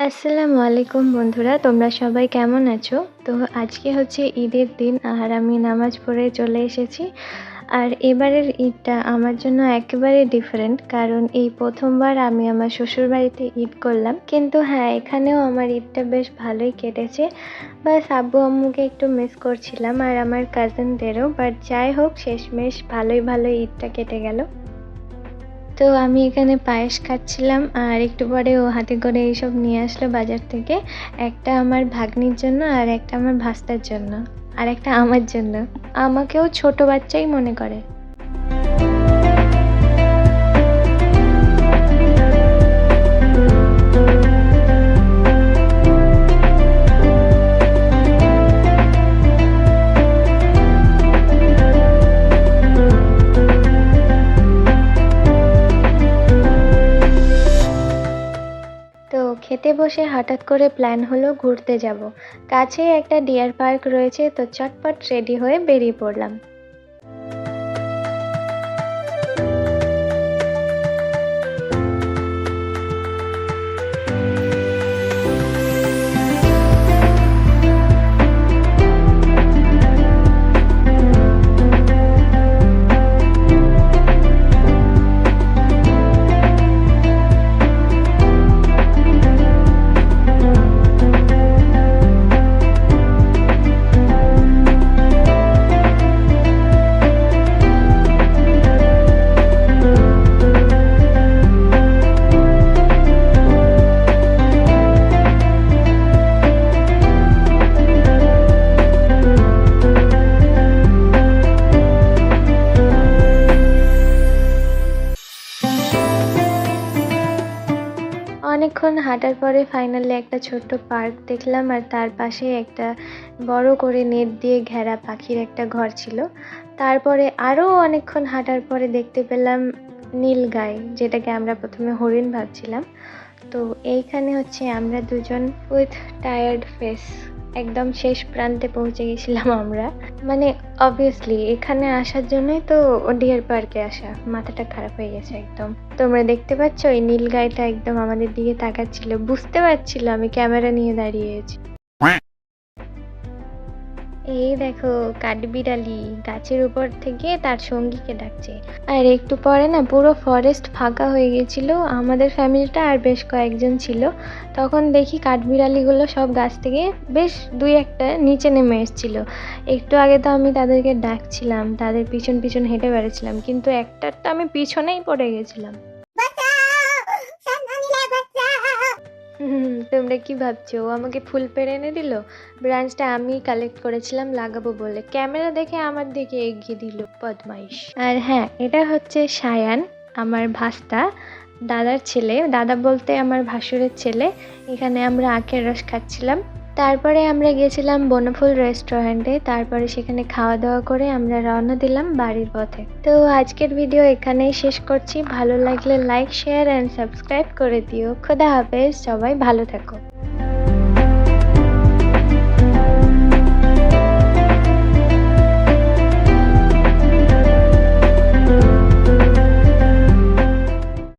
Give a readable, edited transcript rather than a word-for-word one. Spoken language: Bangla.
আসসালামু আলাইকুম বন্ধুরা, তোমরা সবাই কেমন আছো? তো আজকে হচ্ছে ঈদের দিন আর আমি নামাজ পড়ে চলে এসেছি। আর এবারের ঈদটা আমার জন্য একেবারে ডিফারেন্ট, কারণ এই প্রথমবার আমি আমার শ্বশুরবাড়িতে ঈদ করলাম। কিন্তু হ্যাঁ, এখানেও আমার ঈদটা বেশ ভালোই কেটেছে। বাস আব্বু আম্মুকে একটু মিস করছিলাম আর আমার কাজিনদেরও, বাট যাই হোক শেষমেশ ভালোই ঈদটা কেটে গেল। তো আমি এখানে পায়েস খাচ্ছিলাম আর একটু পরে ও হাতে করে এইসব নিয়ে আসলো বাজার থেকে। একটা আমার ভাগ্নির জন্য আর একটা আমার ভাস্তার জন্য আর একটা আমার জন্য। আমাকেও ছোট বাচ্চাই মনে করে। তো খেতে বসে হঠাৎ করে প্ল্যান হলো ঘুরতে যাব। কাছেই একটা ডিয়ার পার্ক রয়েছে, তো চটপট রেডি হয়ে বেরিয়ে পড়লাম। অনেকক্ষণ হাঁটার পরে ফাইনালি একটা ছোট্ট পার্ক দেখলাম আর তার পাশে একটা বড় করে নেট দিয়ে ঘেরা পাখির একটা ঘর ছিল। তারপরে আরও অনেকক্ষণ হাঁটার পরে দেখতে পেলাম নীলগাই, যেটাকে আমরা প্রথমে হরিণ ভাবছিলাম। তো এইখানে হচ্ছে আমরা দুজন উইথ টায়ার্ড ফেস একদম শেষ প্রান্তে পৌঁছে গেছিলাম আমরা। মানে অবভিয়াসলি এখানে আসার জন্যই তো ডিয়ার পার্কে আসা, মাথাটা খারাপ হয়ে গেছে একদম। তোমরা দেখতে পাচ্ছ এই নীল গাইটা একদম আমাদের দিকে তাকাচ্ছিল, বুঝতে পারছিল আমি ক্যামেরা নিয়ে দাঁড়িয়ে আছি। এই দেখো কাঠবিড়ালি গাছের উপর থেকে তার সঙ্গীকে ডাকছে। আর একটু পরে না পুরো ফরেস্ট ফাঁকা হয়ে গেছিল, আমাদের ফ্যামিলিটা আর বেশ কয়েকজন ছিল। তখন দেখি কাঠবিড়ালিগুলো সব গাছ থেকে বেশ দুই একটা নিচে নেমে এসেছিল। একটু আগে তো আমি তাদেরকে ডাকছিলাম, তাদের পিছন পিছন হেঁটে বেড়াচ্ছিলাম, কিন্তু একটার তো আমি পিছনেই পড়ে গেছিলাম। তোমরা কি ভাবছো ও আমাকে ফুল পেড়ে এনে দিল? ব্রাঞ্চটা আমি কালেক্ট করেছিলাম লাগাবো বলে, ক্যামেরা দেখে আমার দিকে এগিয়ে দিল বদমাইশ। আর হ্যাঁ, এটা হচ্ছে সায়ান, আমার ভাস্তা, দাদার ছেলে, দাদা বলতে আমার ভাসুরের ছেলে। এখানে আমরা আখের রস খাচ্ছিলাম। তারপরে আমরা গেছিলাম বনফুল রেস্টুরেন্টে, তারপরে সেখানে খাওয়া দাওয়া করে আমরা রওনা দিলাম বাড়ির পথে। তো আজকের ভিডিও এখানেই শেষ করছি। ভালো লাগলে লাইক, শেয়ার অ্যান্ড সাবস্ক্রাইব করে দিও। খোদা হাফেজ, সবাই ভালো থাকো।